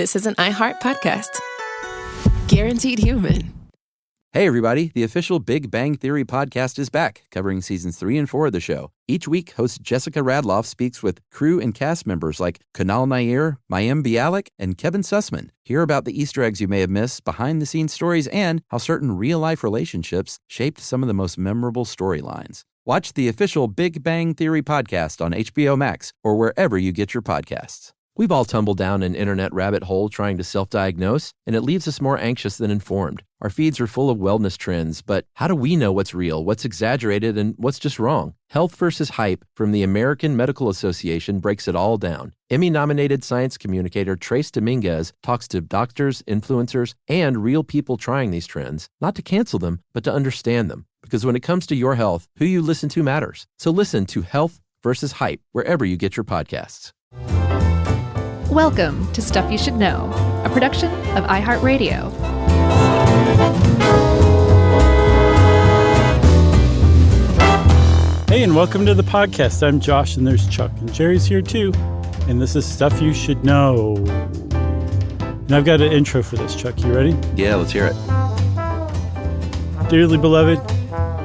This is an iHeart podcast. Guaranteed human. Hey, everybody. The official Big Bang Theory podcast is back, covering seasons 3 and 4 of the show. Each week, host Jessica Radloff speaks with crew and cast members like Kunal Nair, Mayim Bialik, and Kevin Sussman. Hear about the Easter eggs you may have missed, behind-the-scenes stories, and how certain real-life relationships shaped some of the most memorable storylines. Watch the official Big Bang Theory podcast on HBO Max or wherever you get your podcasts. We've all tumbled down an internet rabbit hole trying to self-diagnose, and it leaves us more anxious than informed. Our feeds are full of wellness trends, but how do we know what's real, what's exaggerated, and what's just wrong? Health versus Hype from the American Medical Association breaks it all down. Emmy-nominated science communicator Trace Dominguez talks to doctors, influencers, and real people trying these trends, not to cancel them, but to understand them. Because when it comes to your health, who you listen to matters. So listen to Health versus Hype wherever you get your podcasts. Welcome to Stuff You Should Know, a production of iHeartRadio. Hey, and welcome to the podcast. I'm Josh, and there's Chuck, and Jerry's here too. And this is Stuff You Should Know. And I've got an intro for this, Chuck. You ready? Yeah, let's hear it. Dearly beloved,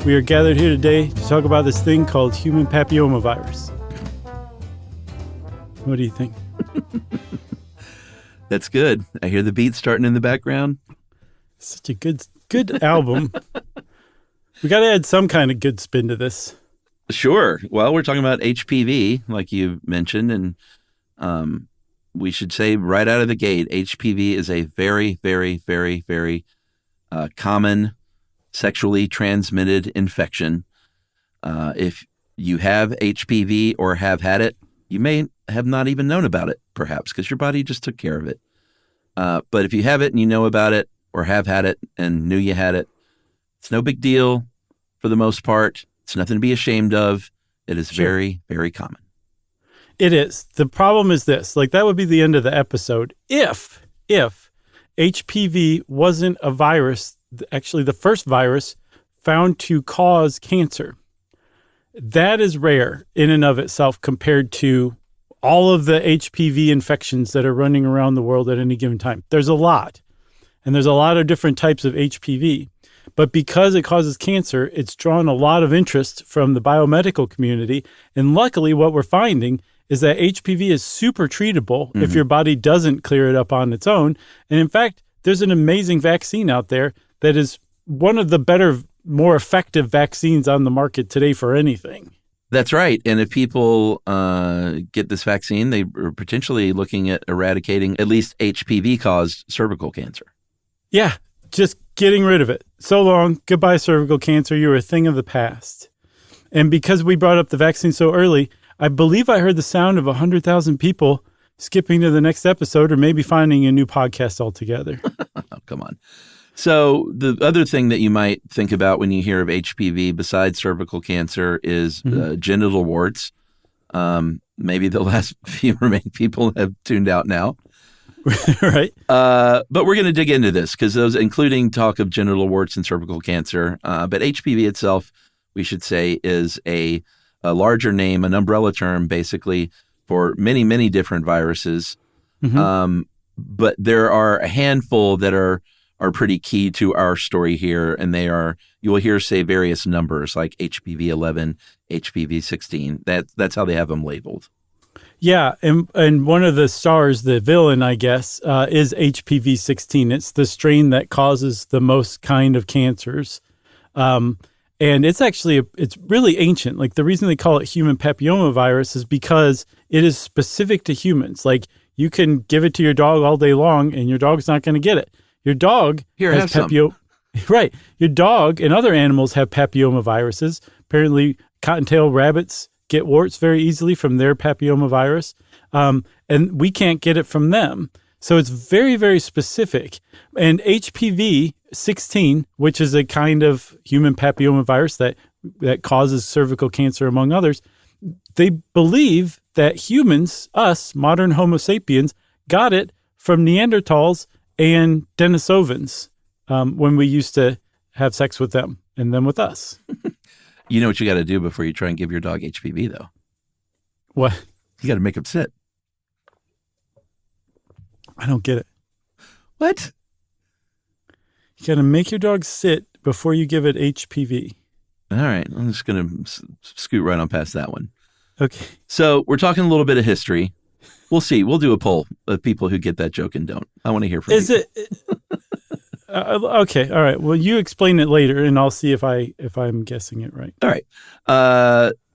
we are gathered here today to talk about this thing called human papilloma virus. What do you think? That's good. I hear the beat starting in the background. Such a good album. We got to add some kind of good spin to this. Sure. Well, we're talking about HPV, like you mentioned, and we should say right out of the gate, HPV is a very, very, very, very common sexually transmitted infection. If you have HPV or have had it, you may have not even known about it, perhaps, because your body just took care of it. But if you have it and you know about it or have had it and knew you had it, it's no big deal for the most part. It's nothing to be ashamed of. It is very, very common. It is. The problem is this, like that would be the end of the episode. If HPV wasn't a virus, actually the first virus found to cause cancer. That is rare in and of itself compared to all of the HPV infections that are running around the world at any given time. There's a lot, and there's a lot of different types of HPV. But because it causes cancer, it's drawn a lot of interest from the biomedical community. And luckily, what we're finding is that HPV is super treatable if your body doesn't clear it up on its own. And in fact, there's an amazing vaccine out there that is one of the better, more effective vaccines on the market today for anything. That's right. And if people get this vaccine, they are potentially looking at eradicating at least HPV-caused cervical cancer. Yeah, just getting rid of it. So long. Goodbye, cervical cancer. You're a thing of the past. And because we brought up the vaccine so early, I believe I heard the sound of 100,000 people skipping to the next episode or maybe finding a new podcast altogether. Oh, come on. So the other thing that you might think about when you hear of HPV besides cervical cancer is genital warts. Maybe the last few remaining people have tuned out now. Right. But we're going to dig into this because those, including talk of genital warts and cervical cancer. But HPV itself, we should say, is a larger name, an umbrella term, basically, for many, many different viruses. But there are a handful that are pretty key to our story here, and they are, you will hear say various numbers like HPV 11, HPV 16. That's how they have them labeled. Yeah, and one of the stars, the villain, I guess, is HPV 16. It's the strain that causes the most kind of cancers. And it's actually, it's really ancient. Like the reason they call it human papilloma virus is because it is specific to humans. Like you can give it to your dog all day long and your dog's not going to get it. Your dog has papilloma. Right. Your dog and other animals have papilloma viruses. Apparently, cottontail rabbits get warts very easily from their papilloma virus. And we can't get it from them. So it's very, very specific. And HPV 16, which is a kind of human papilloma virus that causes cervical cancer, among others, they believe that humans, us, modern Homo sapiens, got it from Neanderthals and Denisovans when we used to have sex with them and then with us. You know what you got to do before you try and give your dog HPV, though? What? You got to make him sit. I don't get it. What? You got to make your dog sit before you give it HPV. All right. I'm just going to scoot right on past that one. Okay. So we're talking a little bit of history. We'll see. We'll do a poll of people who get that joke and don't. I want to hear from you. Okay. All right. Well, you explain it later, and I'll see if I'm guessing it right. All right.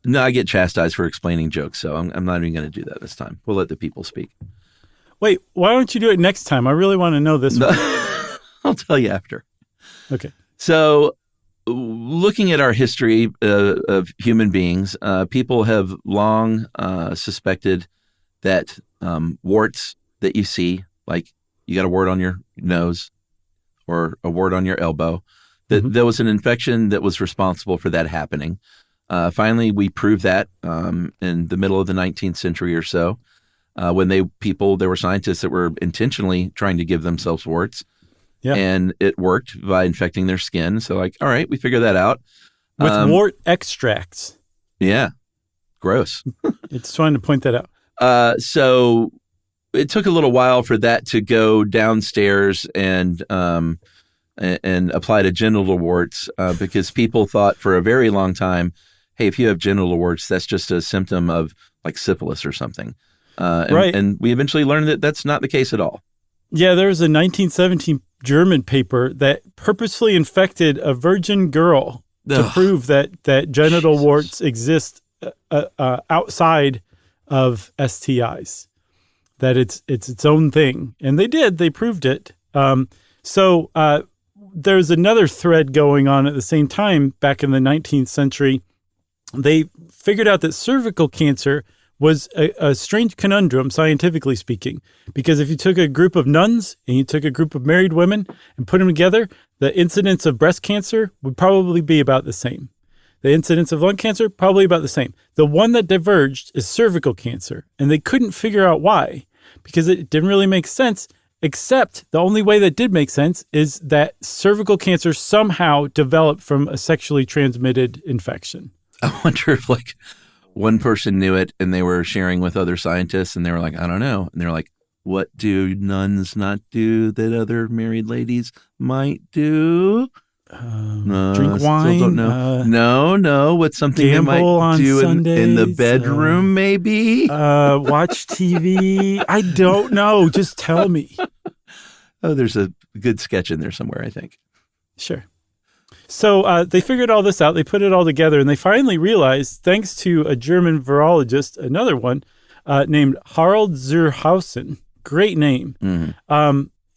No, I get chastised for explaining jokes, so I'm not even going to do that this time. We'll let the people speak. Wait, why don't you do it next time? I really want to know this one. I'll tell you after. Okay. So looking at our history of human beings, people have long suspected that warts that you see, like you got a wart on your nose or a wart on your elbow, that there was an infection that was responsible for that happening. Finally, we proved that in the middle of the 19th century or so, when there were scientists that were intentionally trying to give themselves warts. Yeah. And it worked by infecting their skin. So all right, we figured that out. With wart extracts. Yeah. Gross. Just wanted to point that out. So it took a little while for that to go downstairs and apply to genital warts because people thought for a very long time, hey, if you have genital warts, that's just a symptom of like syphilis or something. Right. And we eventually learned that that's not the case at all. Yeah, there was a 1917 German paper that purposely infected a virgin girl to prove that genital warts exist outside of STIs, that it's its own thing. And they did. They proved it. So there's another thread going on at the same time. Back in the 19th century, they figured out that cervical cancer was a strange conundrum, scientifically speaking, because if you took a group of nuns and you took a group of married women and put them together, the incidence of breast cancer would probably be about the same. The incidence of lung cancer, probably about the same. The one that diverged is cervical cancer, and they couldn't figure out why, because it didn't really make sense, except the only way that did make sense is that cervical cancer somehow developed from a sexually transmitted infection. I wonder if one person knew it and they were sharing with other scientists and they were like, I don't know. And they're like, what do nuns not do that other married ladies might do? Drink wine. Still don't know. No. What's something they might do in the bedroom, maybe? Watch TV. I don't know. Just tell me. Oh, there's a good sketch in there somewhere, I think. Sure. So they figured all this out. They put it all together, and they finally realized, thanks to a German virologist, another one named Harald Zurhausen, great name. Mm-hmm.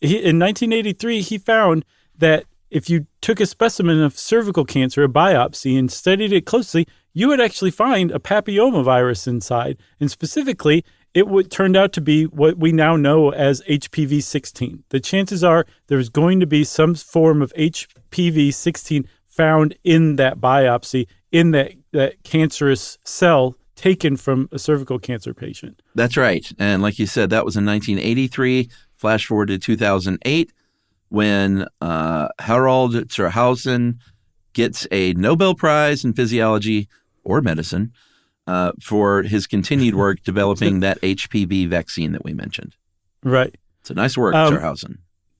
In 1983, he found that if you took a specimen of cervical cancer, a biopsy, and studied it closely, you would actually find a papilloma virus inside. And specifically, it turned out to be what we now know as HPV-16. The chances are there's going to be some form of HPV-16 found in that biopsy, in that cancerous cell taken from a cervical cancer patient. That's right. And like you said, that was in 1983. Flash forward to 2008, when Harald Zurhausen gets a Nobel Prize in physiology or medicine for his continued work developing that HPV vaccine that we mentioned. Right. So nice work, Zurhausen.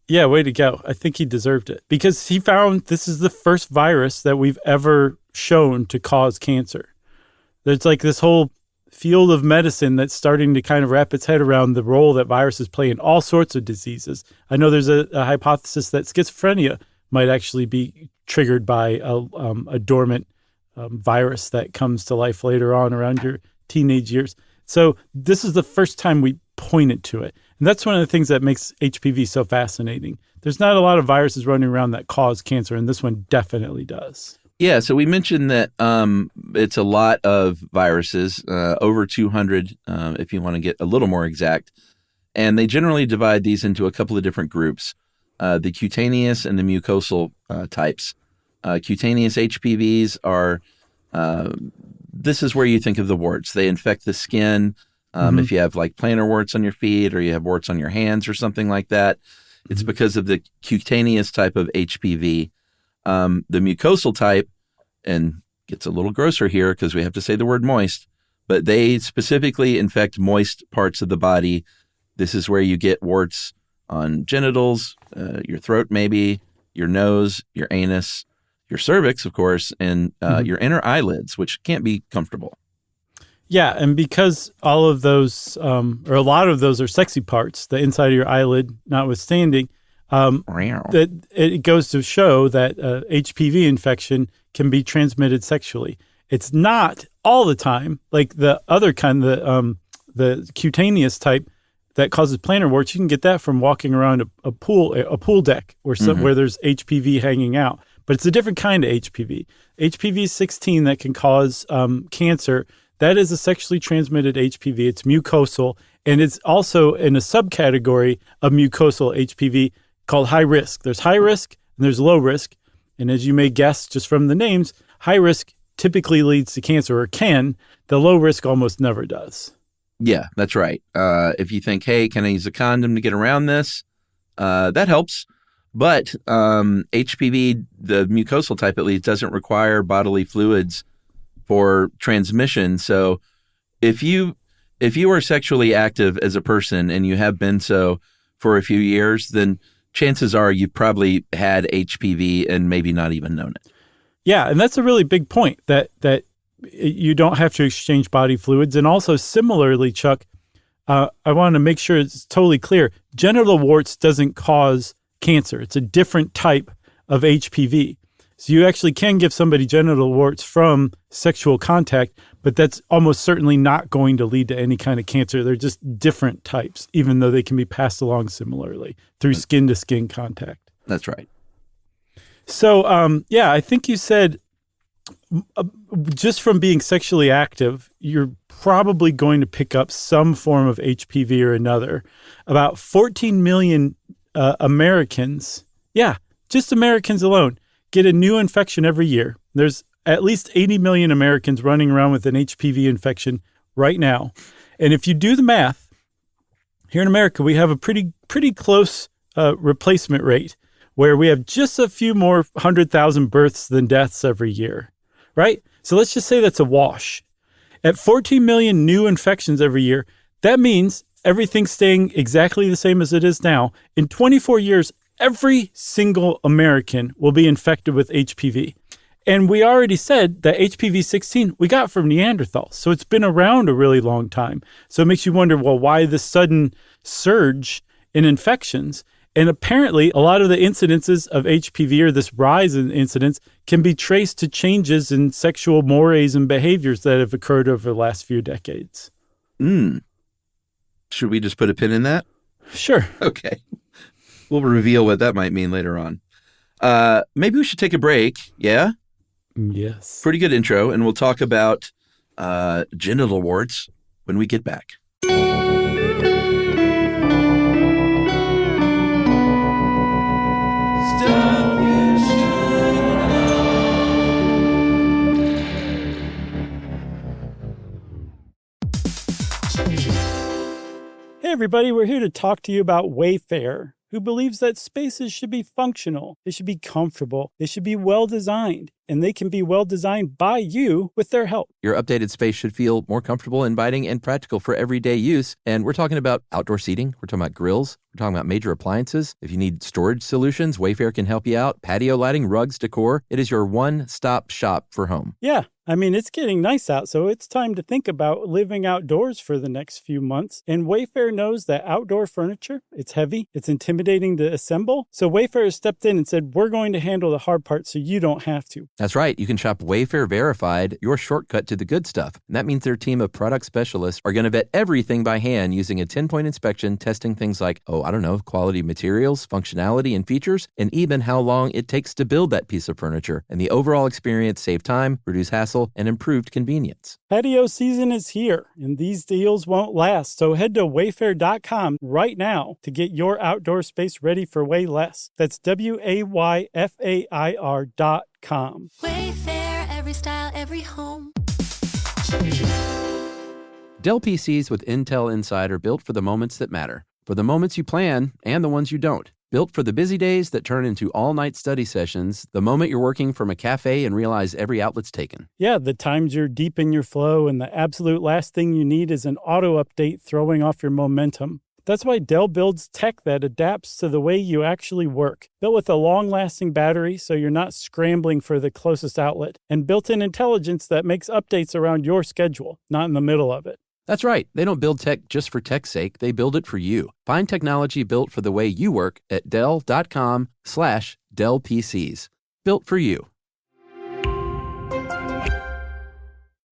Yeah, way to go. I think he deserved it because he found this is the first virus that we've ever shown to cause cancer. There's like this whole field of medicine that's starting to kind of wrap its head around the role that viruses play in all sorts of diseases. I know there's a hypothesis that schizophrenia might actually be triggered by a dormant virus that comes to life later on around your teenage years. So this is the first time we pointed to it. And that's one of the things that makes HPV so fascinating. There's not a lot of viruses running around that cause cancer, and this one definitely does. Yeah, so we mentioned that it's a lot of viruses, over 200 if you want to get a little more exact. And they generally divide these into a couple of different groups, the cutaneous and the mucosal types. Cutaneous HPVs are, this is where you think of the warts. They infect the skin. If you have like plantar warts on your feet or you have warts on your hands or something like that, it's because of the cutaneous type of HPV. The mucosal type, and gets a little grosser here because we have to say the word moist, but they specifically infect moist parts of the body This is where you get warts on genitals, your throat maybe, your nose, your anus, your cervix, of course, and your inner eyelids, which can't be comfortable. Yeah, and because all of those, or a lot of those are sexy parts, the inside of your eyelid notwithstanding, that it goes to show that HPV infection can be transmitted sexually. It's not all the time, like the other kind, the cutaneous type that causes plantar warts. You can get that from walking around a pool deck or where there's HPV hanging out. But it's a different kind of HPV. HPV 16 that can cause cancer. That is a sexually transmitted HPV. It's mucosal, and it's also in a subcategory of mucosal HPV called high risk. There's high risk and there's low risk. And as you may guess just from the names, high risk typically leads to cancer, or can. The low risk almost never does. Yeah, that's right. If you think, hey, can I use a condom to get around this? That helps. But HPV, the mucosal type at least, doesn't require bodily fluids for transmission. So if you are sexually active as a person and you have been so for a few years, then chances are you've probably had HPV and maybe not even known it. Yeah, and that's a really big point, that you don't have to exchange body fluids. And also similarly, Chuck, I want to make sure it's totally clear. Genital warts doesn't cause cancer. It's a different type of HPV. So you actually can give somebody genital warts from sexual contact, but that's almost certainly not going to lead to any kind of cancer. They're just different types, even though they can be passed along similarly through skin-to-skin contact. That's right. So, I think you said just from being sexually active, you're probably going to pick up some form of HPV or another. About 14 million Americans, just Americans alone, get a new infection every year. There's at least 80 million Americans running around with an HPV infection right now. And if you do the math, here in America, we have a pretty close replacement rate where we have just a few more 100,000 births than deaths every year, right? So let's just say that's a wash. At 14 million new infections every year, that means everything staying exactly the same as it is now. In 24 years, every single American will be infected with HPV. And we already said that HPV 16 we got from Neanderthals. So it's been around a really long time. So it makes you wonder, well, why this sudden surge in infections? And apparently a lot of the incidences of HPV, or this rise in incidence, can be traced to changes in sexual mores and behaviors that have occurred over the last few decades. Should we just put a pin in that? Sure. Okay. We'll reveal what that might mean later on. Maybe we should take a break. Yeah? Yes. Pretty good intro. And we'll talk about genital warts when we get back. Hey everybody, we're here to talk to you about Wayfair, who believes that spaces should be functional, they should be comfortable, they should be well designed, and they can be well designed by you with their help. Your updated space should feel more comfortable, inviting, and practical for everyday use. And we're talking about outdoor seating. We're talking about grills. We're talking about major appliances. If you need storage solutions, Wayfair can help you out. Patio lighting, rugs, decor. It is your one-stop shop for home. Yeah. I mean, it's getting nice out, so it's time to think about living outdoors for the next few months. And Wayfair knows that outdoor furniture, it's heavy, it's intimidating to assemble. So Wayfair has stepped in and said, we're going to handle the hard part so you don't have to. That's right. You can shop Wayfair Verified, your shortcut to the good stuff. And that means their team of product specialists are going to vet everything by hand using a 10-point inspection, testing things like, quality materials, functionality, and features, and even how long it takes to build that piece of furniture. And the overall experience save time, reduce hassle, and improved convenience. Patio season is here, and these deals won't last. So head to wayfair.com right now to get your outdoor space ready for way less. That's WAYFAIR.com. Wayfair, every style, every home. Dell PCs with Intel Inside are built for the moments that matter, for the moments you plan and the ones you don't. Built for the busy days that turn into all-night study sessions, the moment you're working from a cafe and realize every outlet's taken. Yeah, the times you're deep in your flow and the absolute last thing you need is an auto update throwing off your momentum. That's why Dell builds tech that adapts to the way you actually work. Built with a long-lasting battery so you're not scrambling for the closest outlet, and built-in intelligence that makes updates around your schedule, not in the middle of it. That's right. They don't build tech just for tech's sake. They build it for you. Find technology built for the way you work at Dell.com/Dell PCs. Built for you.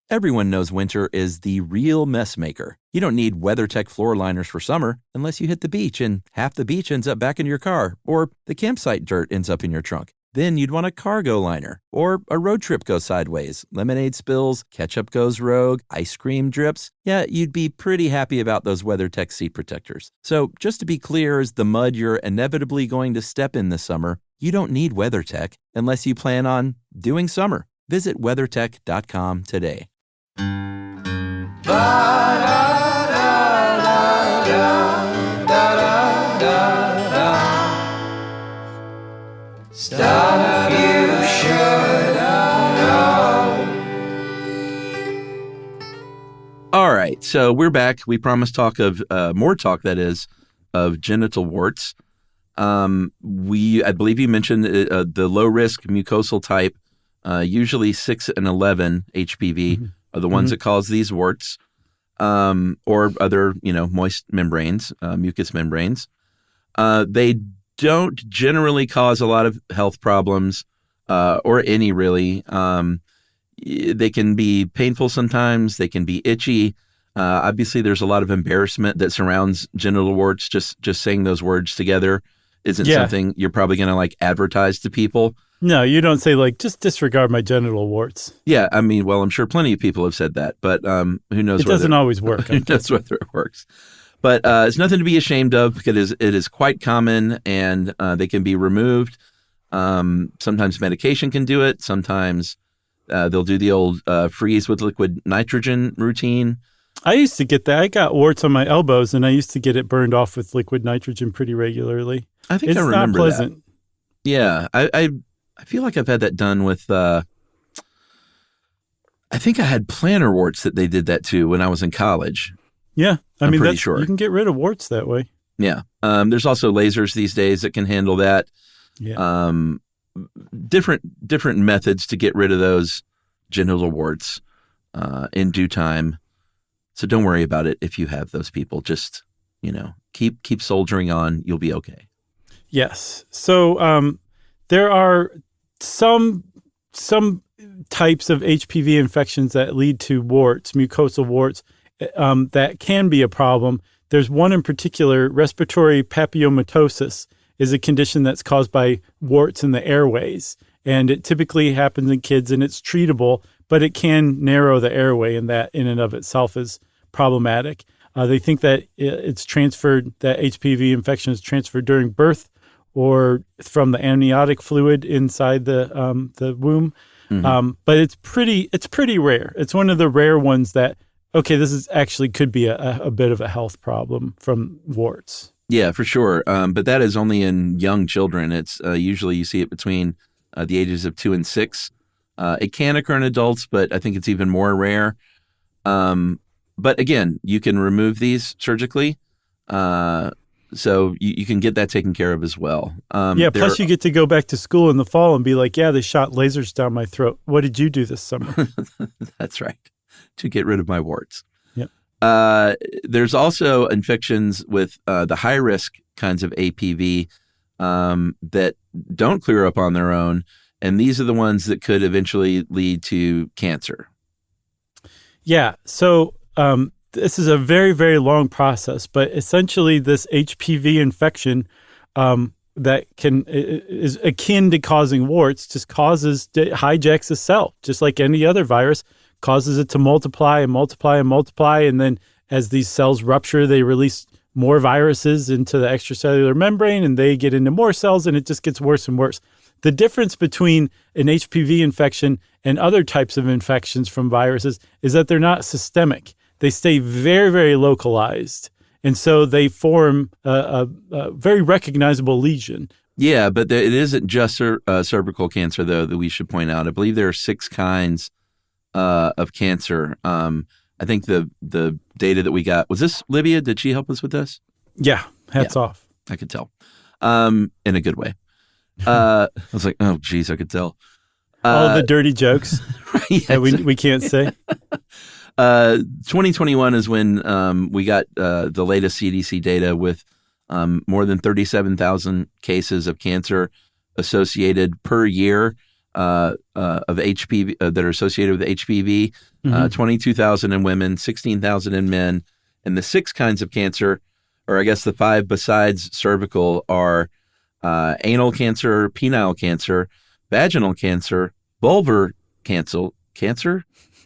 Everyone knows winter is the real mess maker. You don't need WeatherTech floor liners for summer unless you hit the beach and half the beach ends up back in your car, or the campsite dirt ends up in your trunk. Then you'd want a cargo liner, or a road trip goes sideways, lemonade spills, ketchup goes rogue, ice cream drips. Yeah, you'd be pretty happy about those WeatherTech seat protectors. So just to be clear, as the mud you're inevitably going to step in this summer, you don't need WeatherTech unless you plan on doing summer. Visit WeatherTech.com today. Stuff you should know. All right, so we're back. We promised talk of more talk, that is, of genital warts. I believe you mentioned the low risk mucosal type, usually 6 and 11 HPV are the ones that cause these warts, or other moist membranes, mucous membranes. They don't generally cause a lot of health problems, or any really. They can be painful sometimes. They can be itchy. Obviously, there's a lot of embarrassment that surrounds genital warts. Just saying those words together isn't something you're probably going to advertise to people. No, you don't say just disregard my genital warts. Yeah, I mean, well, I'm sure plenty of people have said that, but who knows? It doesn't always work. Who knows whether it works? But it's nothing to be ashamed of, because it is quite common, and they can be removed. Sometimes medication can do it. Sometimes they'll do the old freeze with liquid nitrogen routine. I used to get that. I got warts on my elbows, and I used to get it burned off with liquid nitrogen pretty regularly. I think I remember not pleasant. That. Yeah, I feel like I've had that done with. I think I had plantar warts that they did that too when I was in college. Yeah, I'm pretty sure you can get rid of warts that way. Yeah, there's also lasers these days that can handle that. Yeah, different methods to get rid of those genital warts in due time. So don't worry about it if you have those people. Just keep soldiering on. You'll be okay. Yes. So there are some types of HPV infections that lead to warts, mucosal warts, that can be a problem. There's one in particular, respiratory papillomatosis, is a condition that's caused by warts in the airways. And it typically happens in kids, and it's treatable, but it can narrow the airway, and that in and of itself is problematic. They think that it's transferred, that HPV infection is transferred during birth or from the amniotic fluid inside the womb. But it's pretty rare. It's one of the rare ones that, this is actually could be a bit of a health problem from warts. Yeah, for sure. But that is only in young children. It's usually you see it between the ages of 2 and 6. It can occur in adults, but I think it's even more rare. But again, you can remove these surgically. So you can get that taken care of as well. Plus you get to go back to school in the fall and be like, they shot lasers down my throat. What did you do this summer? That's right. To get rid of my warts. Yep. There's also infections with the high-risk kinds of APV that don't clear up on their own, and these are the ones that could eventually lead to cancer. Yeah, so this is a very, very long process, but essentially this HPV infection that is akin to causing warts hijacks a cell, just like any other virus, causes it to multiply and multiply and multiply. And then as these cells rupture, they release more viruses into the extracellular membrane, and they get into more cells, and it just gets worse and worse. The difference between an HPV infection and other types of infections from viruses is that they're not systemic. They stay very, very localized. And so they form a very recognizable lesion. Yeah, but it isn't just cervical cancer, though, that we should point out. I believe there are 6 kinds of cancer. I think the data that we got, was this Livia? Did she help us with this? Yeah, hats off. I could tell, in a good way. I was like, oh, geez, I could tell. All the dirty jokes Yes. that we can't say. 2021 is when we got the latest CDC data with more than 37,000 cases of cancer associated per year of HPV that are associated with HPV. 22,000 in women, 16,000 in men, and the 6 kinds of cancer, or I guess the 5 besides cervical, are anal cancer, penile cancer, vaginal cancer, vulvar cancer.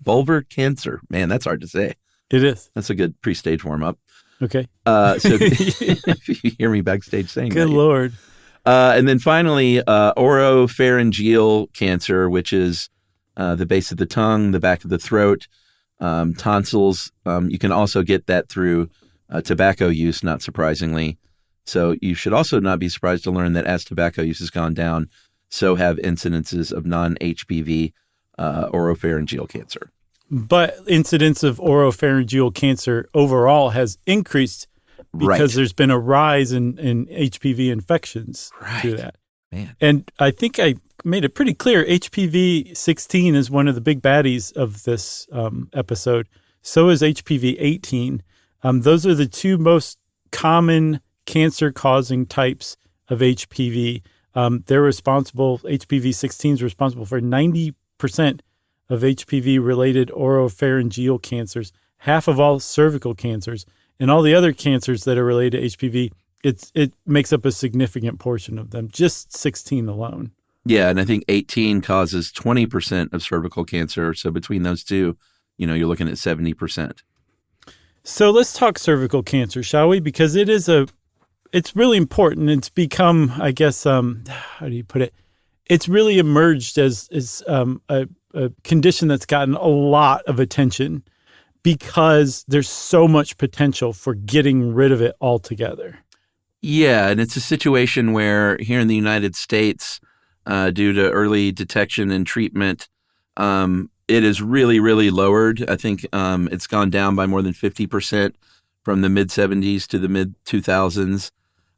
Vulvar cancer. Man, that's hard to say. It is. That's a good pre-stage warm-up. Okay. So if you hear me backstage saying Good that. Lord. And then finally, oropharyngeal cancer, which is the base of the tongue, the back of the throat, tonsils. You can also get that through tobacco use, not surprisingly. So you should also not be surprised to learn that as tobacco use has gone down, so have incidences of non-HPV oropharyngeal cancer. But incidence of oropharyngeal cancer overall has increased because there's been a rise in HPV infections through that. Man. And I think I made it pretty clear HPV 16 is one of the big baddies of this episode. So is HPV 18. Those are the 2 most common cancer-causing types of HPV. HPV 16 is responsible for 90% of HPV-related oropharyngeal cancers, half of all cervical cancers, and all the other cancers that are related to HPV. It makes up a significant portion of them, just 16 alone. Yeah, and I think 18 causes 20% of cervical cancer. So between those two, you're looking at 70%. So let's talk cervical cancer, shall we? Because it's really important. It's become, I guess, how do you put it? It's really emerged as a condition that's gotten a lot of attention because there's so much potential for getting rid of it altogether. Yeah, and it's a situation where here in the United States, due to early detection and treatment, it is really, really lowered. I think it's gone down by more than 50% from the mid-'70s to the mid-2000s.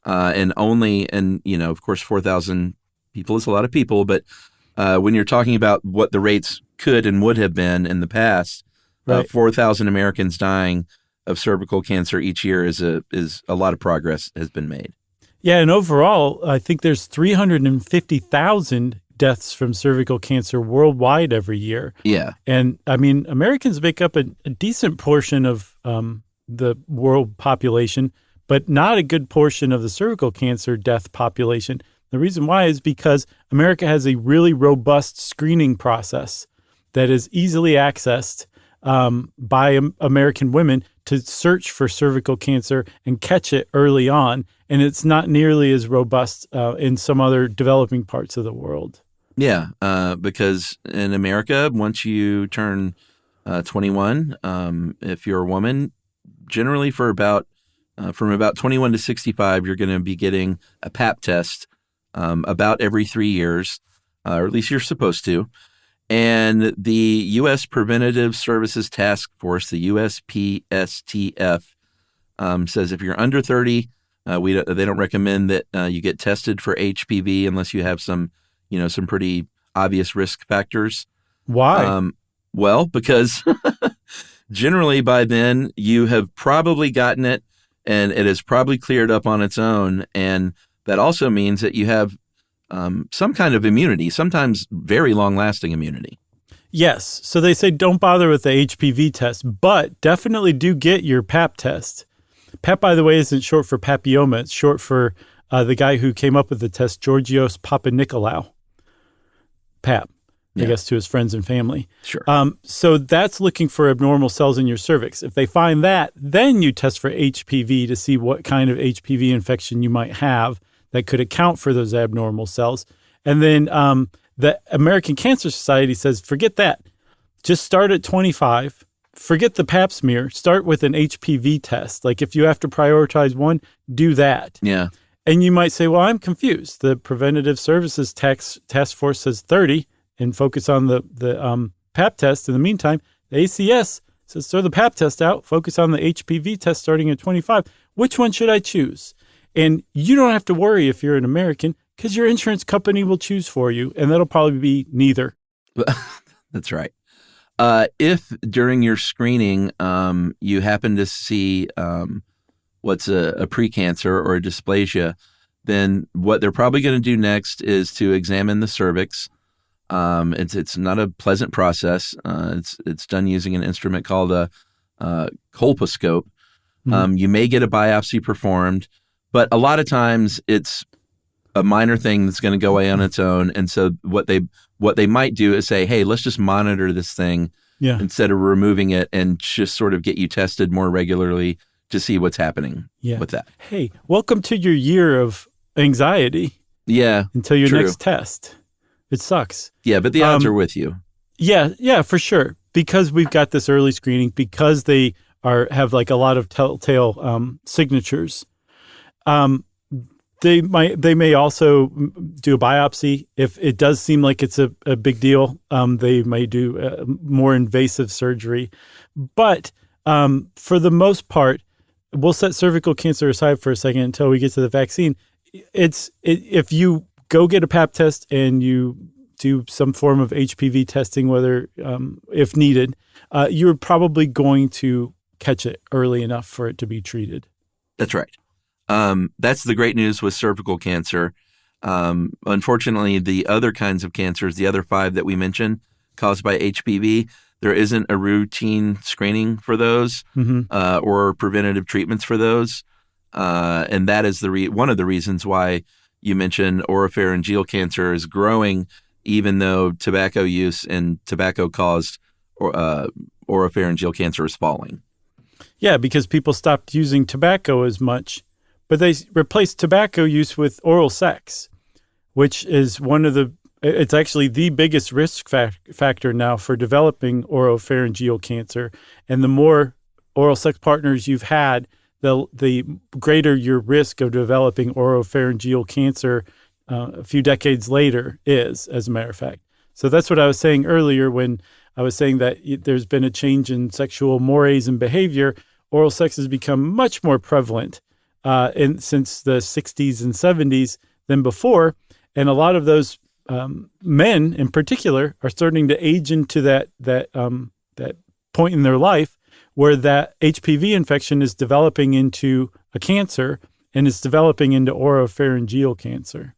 And of course, 4,000 people is a lot of people, but when you're talking about what the rates could and would have been in the past, 4,000 Americans dying of cervical cancer each year is a lot of progress has been made. Yeah, and overall, I think there's 350,000 deaths from cervical cancer worldwide every year. Yeah. And I mean, Americans make up a decent portion of the world population, but not a good portion of the cervical cancer death population. The reason why is because America has a really robust screening process that is easily accessed by American women to search for cervical cancer and catch it early on. And it's not nearly as robust in some other developing parts of the world. Yeah, because in America, once you turn 21, if you're a woman, generally from about 21 to 65, you're going to be getting a Pap test about every 3 years, or at least you're supposed to. And the U.S. Preventative Services Task Force, the USPSTF, says if you're under 30, they don't recommend that you get tested for HPV unless you have some pretty obvious risk factors. Why? Well, because generally by then you have probably gotten it and it has probably cleared up on its own. And that also means that you have some kind of immunity, sometimes very long-lasting immunity. Yes. So they say don't bother with the HPV test, but definitely do get your Pap test. Pap, by the way, isn't short for papilloma. It's short for the guy who came up with the test, Georgios Papanikolaou. Pap, I guess, to his friends and family. Sure. So that's looking for abnormal cells in your cervix. If they find that, then you test for HPV to see what kind of HPV infection you might have that could account for those abnormal cells. And then the American Cancer Society says, forget that. Just start at 25. Forget the Pap smear. Start with an HPV test. Like if you have to prioritize one, do that. Yeah. And you might say, well, I'm confused. The Preventative Services Task Force says 30 and focus on the Pap test. In the meantime, the ACS says throw the Pap test out, focus on the HPV test starting at 25. which one should I choose? And you don't have to worry if you're an American because your insurance company will choose for you, and that'll probably be neither. That's right. If during your screening you happen to see what's a precancer or a dysplasia, then what they're probably going to do next is to examine the cervix. It's not a pleasant process. It's done using an instrument called a colposcope. You may get a biopsy performed, but a lot of times it's a minor thing that's going to go away on its own. And so what they might do is say, hey, let's just monitor this thing instead of removing it and just sort of get you tested more regularly to see what's happening with that. Hey, welcome to your year of anxiety. Yeah. Until your next test. It sucks. Yeah, but the odds are with you. Yeah, for sure. Because we've got this early screening, because they have like a lot of telltale signatures. They may also do a biopsy if it does seem like it's a big deal. They may do more invasive surgery, but for the most part, we'll set cervical cancer aside for a second until we get to the vaccine. If you go get a Pap test and you do some form of HPV testing, whether if needed, you're probably going to catch it early enough for it to be treated. That's right. That's the great news with cervical cancer. Unfortunately, the other kinds of cancers, the other 5 that we mentioned caused by HPV, there isn't a routine screening for those or preventative treatments for those. And that is one of the reasons why you mentioned oropharyngeal cancer is growing, even though tobacco use and tobacco-caused oropharyngeal cancer is falling. Yeah, because people stopped using tobacco as much. But they replaced tobacco use with oral sex, which is it's actually the biggest risk factor now for developing oropharyngeal cancer. And the more oral sex partners you've had, the greater your risk of developing oropharyngeal cancer a few decades later is, as a matter of fact. So that's what I was saying earlier when I was saying that there's been a change in sexual mores and behavior. Oral sex has become much more prevalent since the 60s and 70s than before. And a lot of those men in particular are starting to age into that point in their life where that HPV infection is developing into a cancer and is developing into oropharyngeal cancer.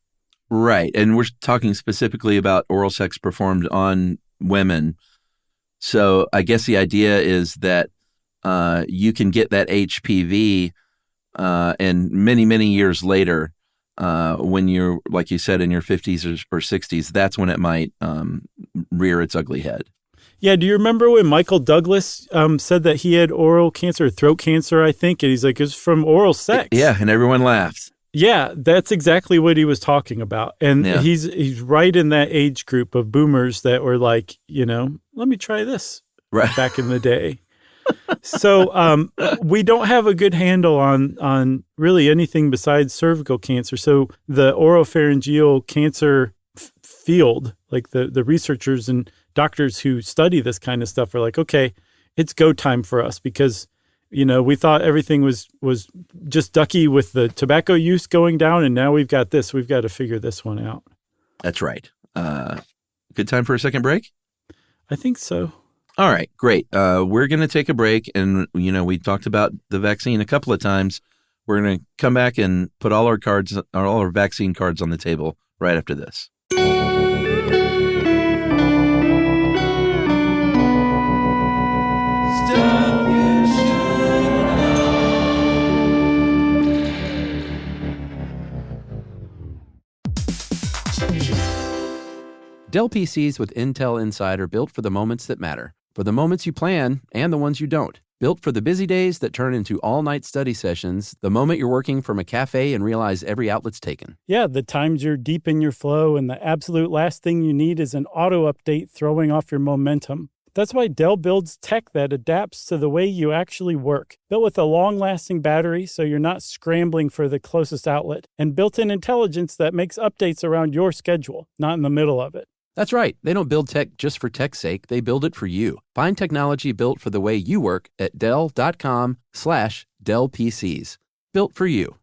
Right. And we're talking specifically about oral sex performed on women. So I guess the idea is that you can get that HPV and many, many years later, when you're, like you said, in your 50s or 60s, that's when it might rear its ugly head. Yeah. Do you remember when Michael Douglas said that he had oral cancer, throat cancer, I think? And he's like, it's from oral sex. Yeah. And everyone laughed. Yeah. That's exactly what he was talking about. And he's right in that age group of boomers that were like, let me try this back in the day. So we don't have a good handle on really anything besides cervical cancer. So the oropharyngeal cancer field, like the researchers and doctors who study this kind of stuff are like, okay, it's go time for us because, we thought everything was just ducky with the tobacco use going down. And now we've got this. We've got to figure this one out. That's right. Good time for a second break? I think so. All right, great. We're going to take a break. And, we talked about the vaccine a couple of times. We're going to come back and put all our vaccine cards on the table right after this. Dell PCs with Intel Inside are built for the moments that matter, for the moments you plan and the ones you don't. Built for the busy days that turn into all-night study sessions, the moment you're working from a cafe and realize every outlet's taken. Yeah, the times you're deep in your flow and the absolute last thing you need is an auto update throwing off your momentum. That's why Dell builds tech that adapts to the way you actually work. Built with a long-lasting battery so you're not scrambling for the closest outlet, and built-in intelligence that makes updates around your schedule, not in the middle of it. That's right. They don't build tech just for tech's sake. They build it for you. Find technology built for the way you work at Dell.com/DellPCs. built for you.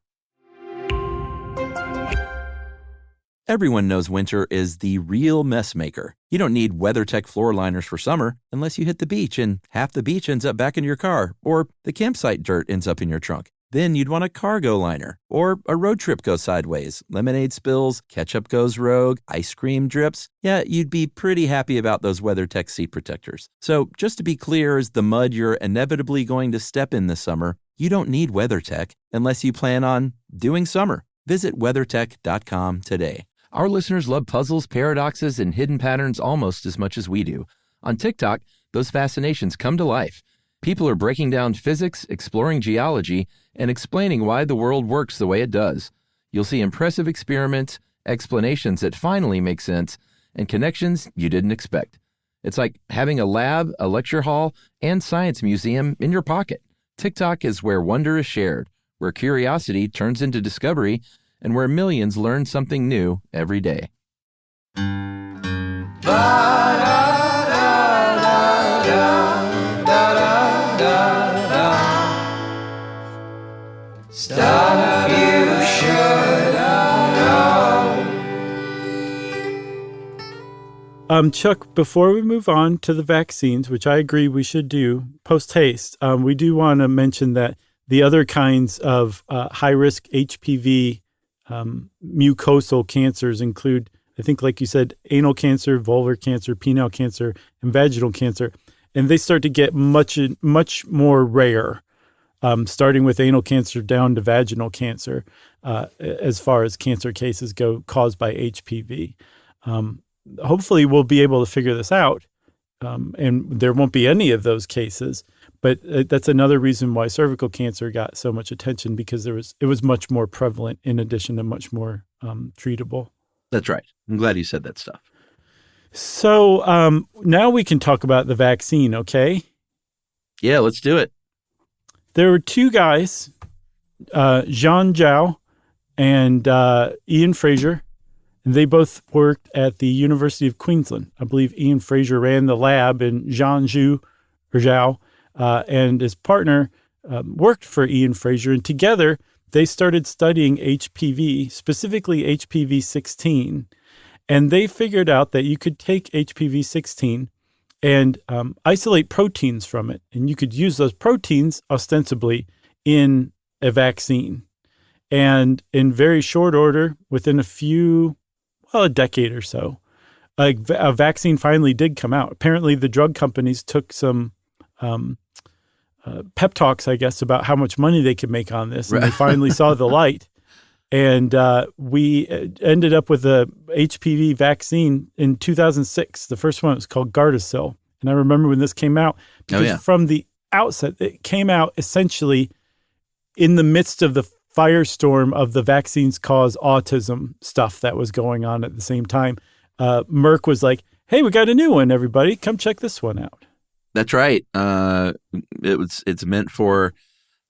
Everyone knows winter is the real mess maker. You don't need WeatherTech floor liners for summer unless you hit the beach and half the beach ends up back in your car, or the campsite dirt ends up in your trunk. Then you'd want a cargo liner, or a road trip goes sideways, lemonade spills, ketchup goes rogue, ice cream drips. Yeah, you'd be pretty happy about those WeatherTech seat protectors. So just to be clear, as the mud you're inevitably going to step in this summer, you don't need WeatherTech unless you plan on doing summer. Visit WeatherTech.com today. Our listeners love puzzles, paradoxes, and hidden patterns almost as much as we do. On TikTok, those fascinations come to life. People are breaking down physics, exploring geology, and explaining why the world works the way it does. You'll see impressive experiments, explanations that finally make sense, and connections you didn't expect. It's like having a lab, a lecture hall, and science museum in your pocket. TikTok is where wonder is shared, where curiosity turns into discovery, and where millions learn something new every day. Stuff you should know. Chuck, before we move on to the vaccines, which I agree we should do post haste, we do want to mention that the other kinds of high-risk HPV mucosal cancers include, I think, like you said, anal cancer, vulvar cancer, penile cancer, and vaginal cancer. And they start to get much more rare, starting with anal cancer down to vaginal cancer, as far as cancer cases go caused by HPV. Hopefully, we'll be able to figure this out, and there won't be any of those cases. But that's another reason why cervical cancer got so much attention, because it was much more prevalent in addition to much more treatable. That's right. I'm glad you said that stuff. So now we can talk about the vaccine, okay? Yeah, let's do it. There were two guys, Jean Zhao and Ian Fraser, and they both worked at the University of Queensland. I believe Ian Fraser ran the lab, and Jean Zhao and his partner worked for Ian Fraser, and together they started studying HPV, specifically HPV-16, and they figured out that you could take HPV-16 and isolate proteins from it, and you could use those proteins ostensibly in a vaccine. And in very short order, within a decade or so, a vaccine finally did come out. Apparently, the drug companies took some pep talks, I guess, about how much money they could make on this. And they finally saw the light. And we ended up with a HPV vaccine in 2006. The first one was called Gardasil. And I remember when this came out, because from the outset, it came out essentially in the midst of the firestorm of the vaccines cause autism stuff that was going on at the same time. Merck was like, hey, we got a new one, everybody. Come check this one out. That's right. It's meant for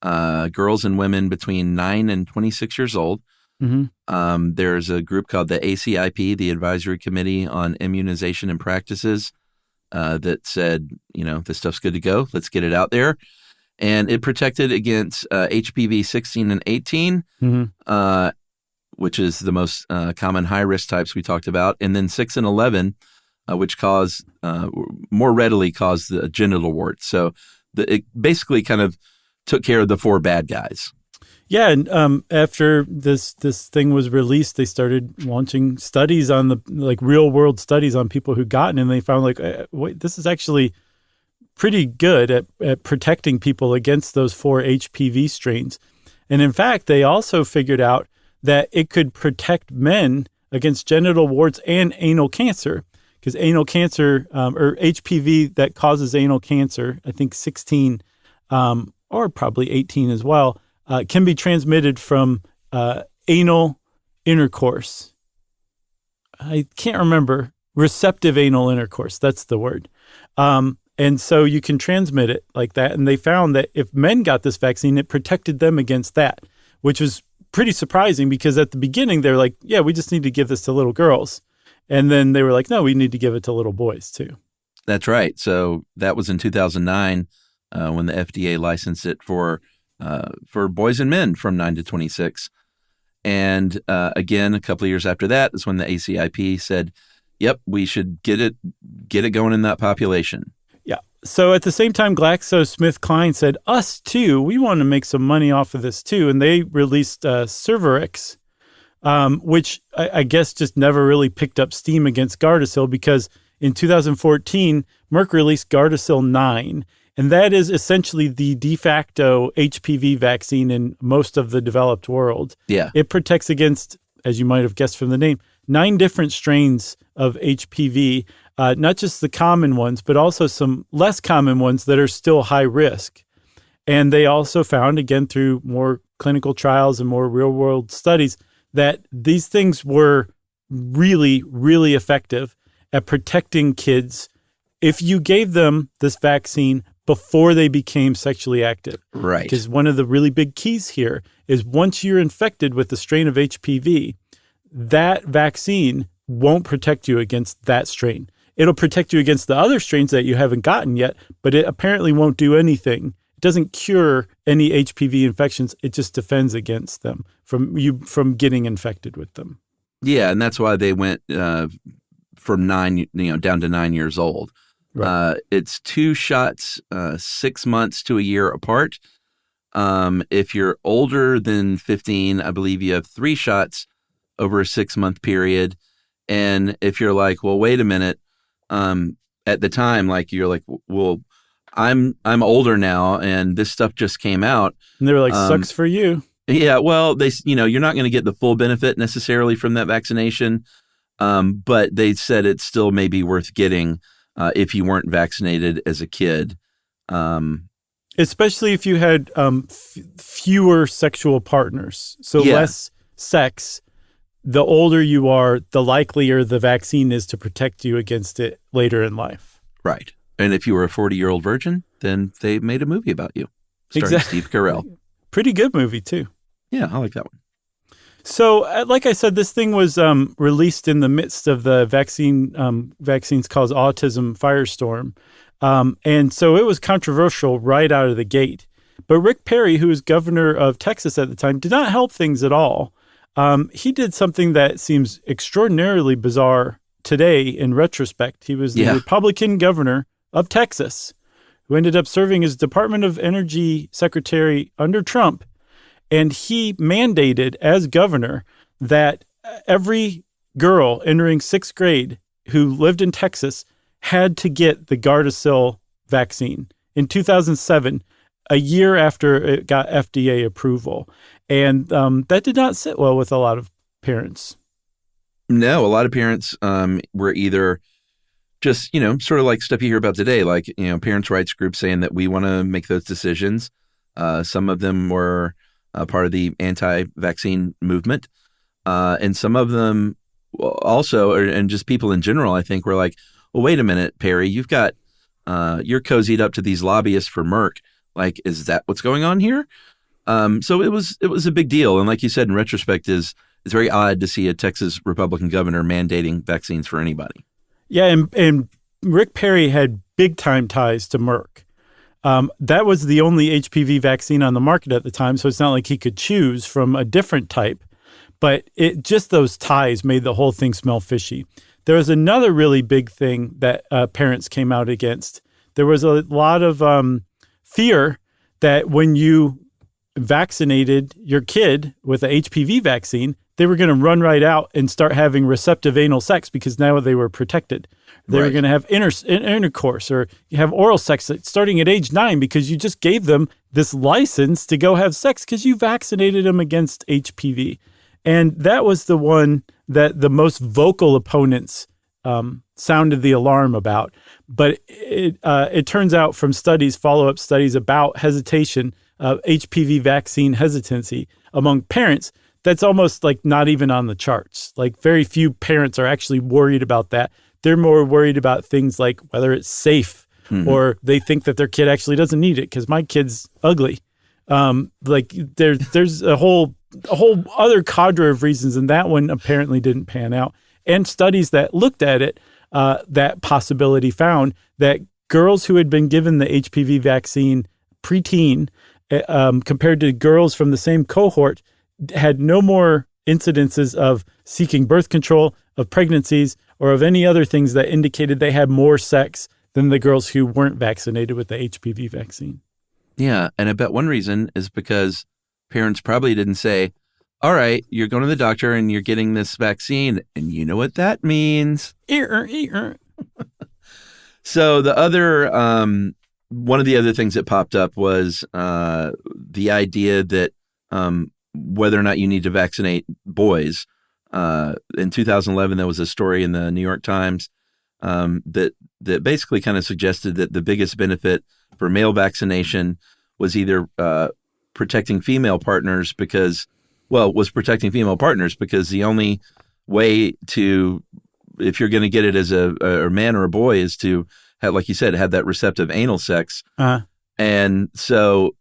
girls and women between 9 and 26 years old. Mm-hmm. There's a group called the ACIP, the Advisory Committee on Immunization and Practices, that said, this stuff's good to go. Let's get it out there. And it protected against HPV 16 and 18, mm-hmm. Which is the most common high-risk types we talked about, and then 6 and 11, which more readily cause the genital warts. So it basically kind of took care of the 4 bad guys. Yeah, and after this thing was released, they started launching studies on the real world studies on people who gotten it, and they found wait, this is actually pretty good at protecting people against those 4 HPV strains. And in fact, they also figured out that it could protect men against genital warts and anal cancer. Because anal cancer, or HPV that causes anal cancer, I think 16 or probably 18 as well, can be transmitted from anal intercourse. I can't remember. Receptive anal intercourse, that's the word. And so you can transmit it like that. And they found that if men got this vaccine, it protected them against that, which was pretty surprising because at the beginning, they're like, yeah, we just need to give this to little girls. And then they were like, no, we need to give it to little boys too. That's right. So that was in 2009 when the FDA licensed it for for boys and men from 9 to 26. And again, a couple of years after that is when the ACIP said, yep, we should get it going in that population. Yeah. So at the same time, GlaxoSmithKline said, us too, we want to make some money off of this too. And they released Cervarix, which I guess just never really picked up steam against Gardasil, because in 2014, Merck released Gardasil 9. And that is essentially the de facto HPV vaccine in most of the developed world. Yeah. It protects against, as you might have guessed from the name, 9 different strains of HPV, not just the common ones, but also some less common ones that are still high risk. And they also found, again, through more clinical trials and more real-world studies, that these things were really, really effective at protecting kids if you gave them this vaccine before they became sexually active. Right. Because one of the really big keys here is once you're infected with the strain of HPV, that vaccine won't protect you against that strain. It'll protect you against the other strains that you haven't gotten yet, but it apparently won't do anything. It doesn't cure any HPV infections. It just defends against them from getting infected with them. Yeah, and that's why they went from 9, down to 9 years old. Right. It's 2 shots, 6 months to a year apart. If you're older than 15, I believe you have 3 shots over a 6-month period. And if you're like, well, wait a minute, at the time, like you're like, well, I'm older now, and this stuff just came out. And they were like, sucks for you. Yeah, well, you're not going to get the full benefit necessarily from that vaccination, but they said it's still maybe worth getting if you weren't vaccinated as a kid. Especially if you had fewer sexual partners, so less sex. The older you are, the likelier the vaccine is to protect you against it later in life. Right. And if you were a 40-year-old virgin, then they made a movie about you, starring Steve Carell. Pretty good movie, too. Yeah, I like that one. So, like I said, this thing was released in the midst of the Vaccines Cause Autism firestorm. And so it was controversial right out of the gate. But Rick Perry, who was governor of Texas at the time, did not help things at all. He did something that seems extraordinarily bizarre today in retrospect. He was the Republican governor of Texas, who ended up serving as Department of Energy secretary under Trump. And he mandated as governor that every girl entering 6th grade who lived in Texas had to get the Gardasil vaccine in 2007, a year after it got FDA approval. And that did not sit well with a lot of parents. No, a lot of parents were either just, sort of like stuff you hear about today, like, parents' rights groups saying that we want to make those decisions. Some of them were part of the anti-vaccine movement. And some of them also, and just people in general, I think, were like, well, wait a minute, Perry, you've got, you're cozied up to these lobbyists for Merck. Like, is that what's going on here? So it was a big deal. And like you said, in retrospect, it's very odd to see a Texas Republican governor mandating vaccines for anybody. Yeah, and Rick Perry had big-time ties to Merck. That was the only HPV vaccine on the market at the time, so it's not like he could choose from a different type. But just those ties made the whole thing smell fishy. There was another really big thing that parents came out against. There was a lot of fear that when you vaccinated your kid with a HPV vaccine, they were going to run right out and start having receptive anal sex because now they were protected. They were going to have intercourse or have oral sex starting at age 9 because you just gave them this license to go have sex because you vaccinated them against HPV. And that was the one that the most vocal opponents sounded the alarm about. But it turns out from studies, follow-up studies about hesitation, HPV vaccine hesitancy among parents, that's almost like not even on the charts. Like very few parents are actually worried about that. They're more worried about things like whether it's safe or they think that their kid actually doesn't need it because my kid's ugly. Like there's a whole other cadre of reasons, and that one apparently didn't pan out. And studies that looked at it, that possibility found that girls who had been given the HPV vaccine preteen compared to girls from the same cohort, had no more incidences of seeking birth control, of pregnancies, or of any other things that indicated they had more sex than the girls who weren't vaccinated with the HPV vaccine. Yeah, and I bet one reason is because parents probably didn't say, all right, you're going to the doctor and you're getting this vaccine, and you know what that means. So the other, one of the other things that popped up was the idea that whether or not you need to vaccinate boys. In 2011, there was a story in the New York Times that basically kind of suggested that the biggest benefit for male vaccination was either protecting female partners because the only way to, if you're going to get it as a man or a boy, is to have, like you said, have that receptive anal sex. And so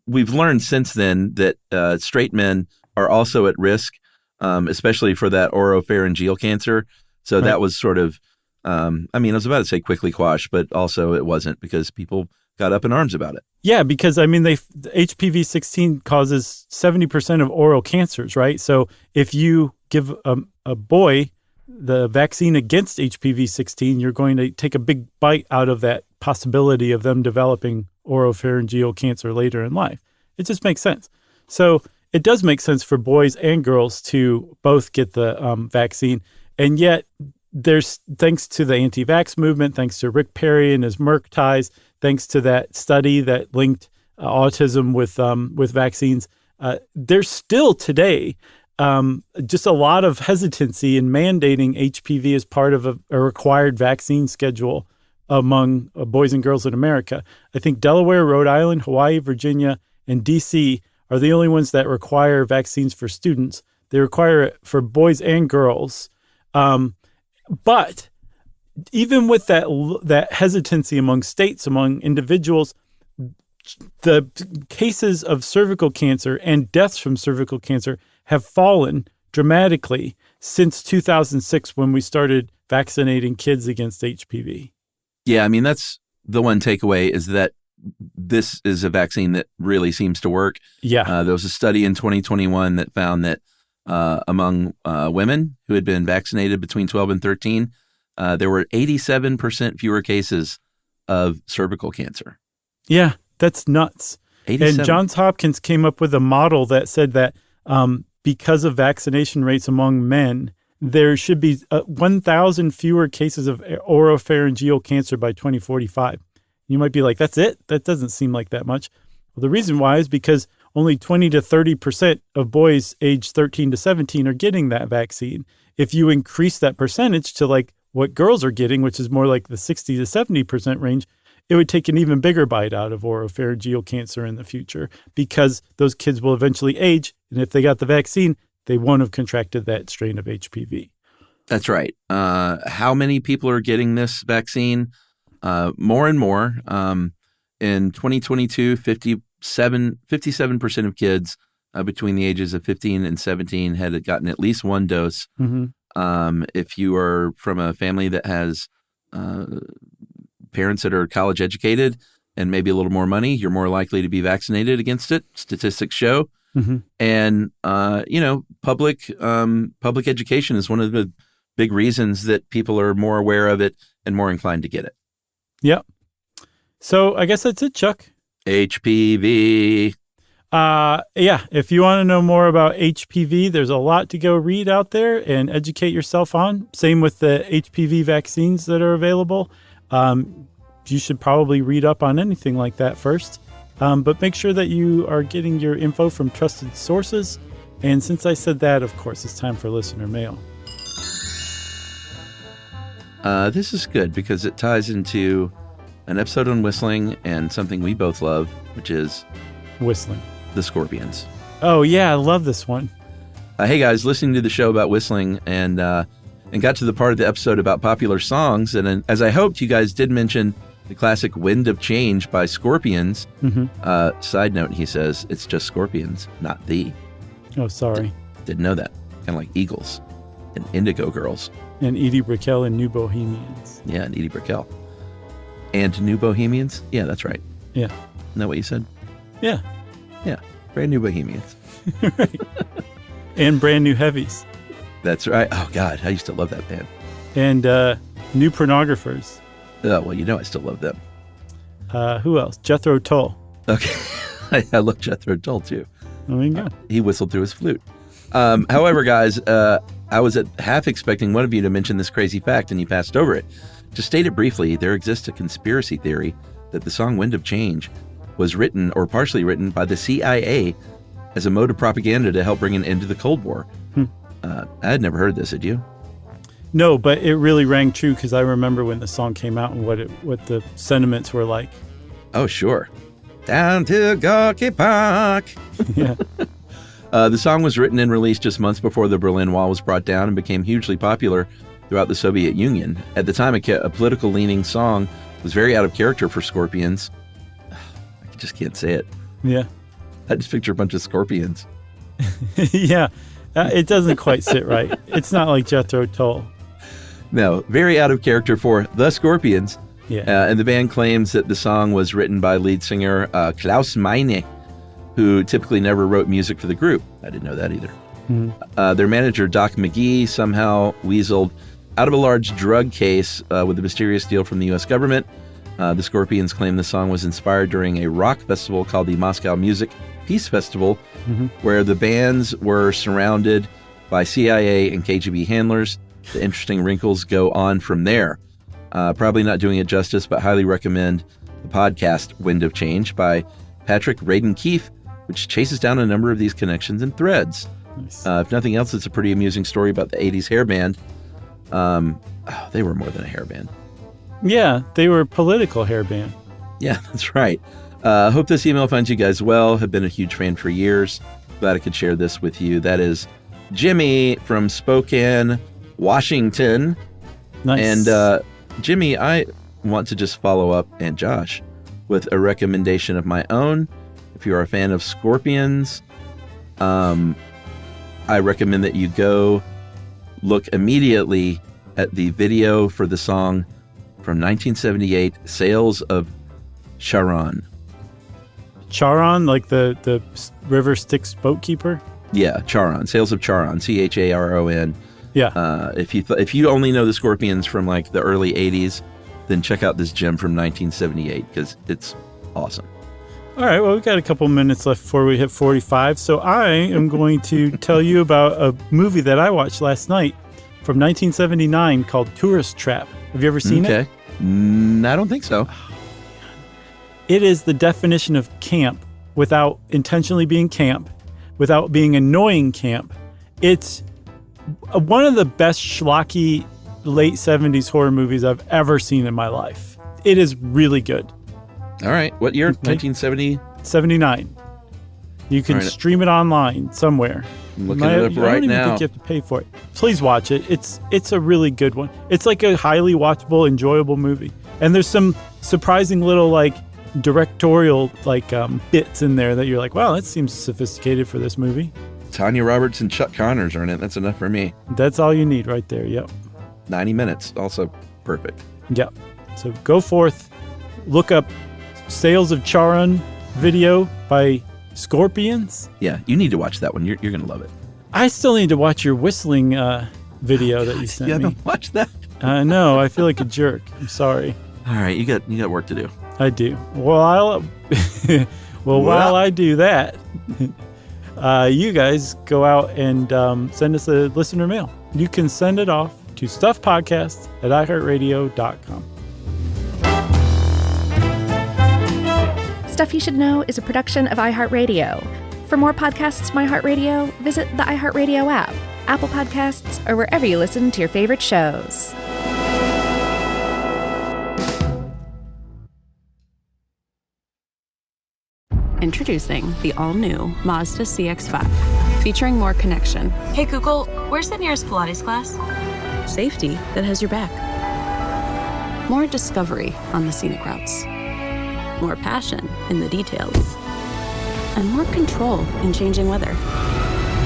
we've learned since then that straight men are also at risk, especially for that oropharyngeal cancer. So that was sort of, I was about to say quickly quashed, but also it wasn't, because people got up in arms about it. Yeah, because HPV-16 causes 70% of oral cancers, right? So if you give a boy the vaccine against HPV-16, you're going to take a big bite out of that possibility of them developing oropharyngeal cancer later in life. It just makes sense. So it does make sense for boys and girls to both get the vaccine. And yet there's, thanks to the anti-vax movement, thanks to Rick Perry and his Merck ties, thanks to that study that linked autism with vaccines, there's still today just a lot of hesitancy in mandating HPV as part of a required vaccine schedule among boys and girls in America. I think Delaware, Rhode Island, Hawaii, Virginia, and D.C. are the only ones that require vaccines for students. They require it for boys and girls. But even with that hesitancy among states, among individuals, the cases of cervical cancer and deaths from cervical cancer have fallen dramatically since 2006, when we started vaccinating kids against HPV. Yeah, that's the one takeaway, is that this is a vaccine that really seems to work. Yeah. There was a study in 2021 that found that among women who had been vaccinated between 12 and 13, there were 87% fewer cases of cervical cancer. Yeah, that's nuts. 87. And Johns Hopkins came up with a model that said that because of vaccination rates among men, there should be 1,000 fewer cases of oropharyngeal cancer by 2045. You might be like, that's it? That doesn't seem like that much. Well, the reason why is because only 20 to 30% of boys aged 13 to 17 are getting that vaccine. If you increase that percentage to like what girls are getting, which is more like the 60 to 70% range, it would take an even bigger bite out of oropharyngeal cancer in the future, because those kids will eventually age. And if they got the vaccine, they won't have contracted that strain of HPV. That's right. How many people are getting this vaccine? More and more. In 2022, 57% of kids between the ages of 15 and 17 had gotten at least one dose. Mm-hmm. If you are from a family that has parents that are college educated and maybe a little more money, you're more likely to be vaccinated against it. Statistics show. Mm-hmm. And, public education is one of the big reasons that people are more aware of it and more inclined to get it. Yep. So I guess that's it, Chuck. HPV. If you want to know more about HPV, there's a lot to go read out there and educate yourself on. Same with the HPV vaccines that are available. You should probably read up on anything like that first. But make sure that you are getting your info from trusted sources. And since I said that, of course, it's time for listener mail. This is good because it ties into an episode on whistling and something we both love, which is whistling. The Scorpions. Oh, yeah, I love this one. Hey, guys, listening to the show about whistling and got to the part of the episode about popular songs. And as I hoped, you guys did mention the classic Wind of Change by Scorpions. Mm-hmm. Side note, he says, it's just Scorpions, not the. Oh, sorry. Didn't know that. Kind of like Eagles and Indigo Girls. And Edie Brickell and New Bohemians. Yeah, and Edie Brickell. And New Bohemians? Yeah, that's right. Yeah. Isn't that what you said? Yeah. Yeah, brand new Bohemians. Right. And brand new heavies. That's right. Oh, God, I used to love that band. And new pornographers. Oh, well, I still love them. Who else? Jethro Tull. Okay. I love Jethro Tull, too. There you go. He whistled through his flute. However, guys, I was half expecting one of you to mention this crazy fact, and you passed over it. To state it briefly, there exists a conspiracy theory that the song Wind of Change was written or partially written by the CIA as a mode of propaganda to help bring an end to the Cold War. I had never heard this, had you? No, but it really rang true because I remember when the song came out and what the sentiments were like. Oh, sure. Down to Gorky Park. Yeah. The song was written and released just months before the Berlin Wall was brought down and became hugely popular throughout the Soviet Union. At the time, a political-leaning song was very out of character for Scorpions. I just can't say it. Yeah. I just picture a bunch of scorpions. Yeah. It doesn't quite sit right. It's not like Jethro Tull. No, very out of character for the Scorpions. Yeah. And the band claims that the song was written by lead singer Klaus Meine, who typically never wrote music for the group. I didn't know that either. Mm-hmm. Their manager, Doc McGee, somehow weaseled out of a large drug case with a mysterious deal from the U.S. government. The Scorpions claim the song was inspired during a rock festival called the Moscow Music Peace Festival, where the bands were surrounded by CIA and KGB handlers. The interesting wrinkles go on from there. Probably not doing it justice, but highly recommend the podcast Wind of Change by Patrick Radden Keefe, which chases down a number of these connections and threads. Nice. If nothing else, it's a pretty amusing story about the 80s hair band. They were more than a hair band. Yeah, they were a political hair band. Yeah, that's right. Hope this email finds you guys well. Have been a huge fan for years. Glad I could share this with you. That is Jimmy from Spokane, Washington. Nice. And Jimmy, I want to just follow up, and Josh, with a recommendation of my own. If you're a fan of Scorpions, I recommend that you go look immediately at the video for the song from 1978, Sails of Charon. Charon, like the river Styx boat keeper? Yeah, Charon. Sails of Charon, Charon. Yeah. If you only know the Scorpions from like the early 80s, then check out this gem from 1978 because it's awesome. All right, well, we've got a couple minutes left before we hit 45, so I am going to tell you about a movie that I watched last night from 1979 called Tourist Trap. Have you ever seen it? Okay. I don't think so. It is the definition of camp without intentionally being camp, without being annoying camp. It's one of the best schlocky late 70s horror movies I've ever seen in my life. It is really good. All right. What year? Okay. 1970? 79. You can stream it online somewhere. I'm looking it up right I don't even now. think you have to pay for it. Please watch it. It's a really good one. It's like a highly watchable, enjoyable movie. And there's some surprising little like directorial like bits in there that you're like, wow, that seems sophisticated for this movie. Tanya Roberts and Chuck Connors are in it. That's enough for me. That's all you need right there. Yep. 90 minutes. Also perfect. Yep. So go forth, look up Sails of Charon video by Scorpions. Yeah, you need to watch that one. You're going to love it. I still need to watch your whistling video that you sent You me. haven't watched that? No, I feel like a jerk. I'm sorry. All right, you got work to do. I do. While I do that, you guys go out and send us a listener mail. You can send it off to stuffpodcast@iheartradio.com. Stuff You Should Know is a production of iHeartRadio. For more podcasts from iHeartRadio, visit the iHeartRadio app, Apple Podcasts, or wherever you listen to your favorite shows. Introducing the all-new Mazda CX-5, featuring more connection, Hey Google, where's the nearest Pilates class? safety that has your back, more discovery on the scenic routes, more passion in the details, and more control in changing weather.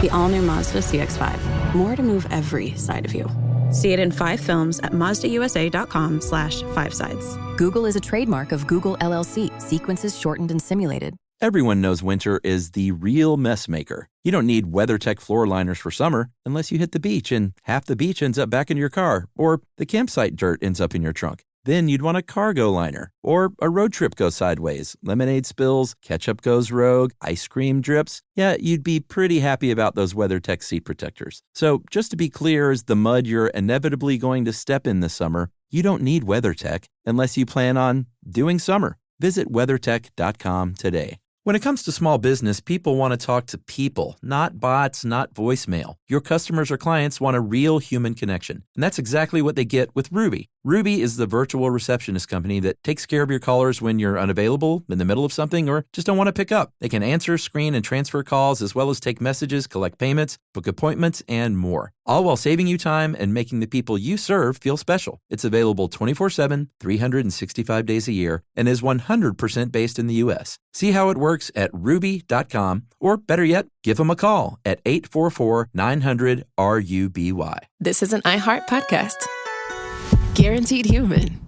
The all-new Mazda CX-5, more to move every side of you. See it in 5 films at MazdaUSA.com/5sides. Google is a trademark of Google LLC. Sequences shortened and simulated. Everyone knows winter is the real mess maker. You don't need WeatherTech floor liners for summer unless you hit the beach and half the beach ends up back in your car, or the campsite dirt ends up in your trunk. Then you'd want a cargo liner, or a road trip goes sideways, lemonade spills, ketchup goes rogue, ice cream drips. Yeah, you'd be pretty happy about those WeatherTech seat protectors. So just to be clear, as the mud you're inevitably going to step in this summer, you don't need WeatherTech unless you plan on doing summer. Visit WeatherTech.com today. When it comes to small business, people want to talk to people, not bots, not voicemail. Your customers or clients want a real human connection, and that's exactly what they get with Ruby. Ruby is the virtual receptionist company that takes care of your callers when you're unavailable, in the middle of something, or just don't want to pick up. They can answer, screen, and transfer calls, as well as take messages, collect payments, book appointments, and more. All while saving you time and making the people you serve feel special. It's available 24/7, 365 days a year, and is 100% based in the U.S. See how it works at ruby.com, or better yet, give them a call at 844-900-RUBY. This is an iHeart podcast. Guaranteed human.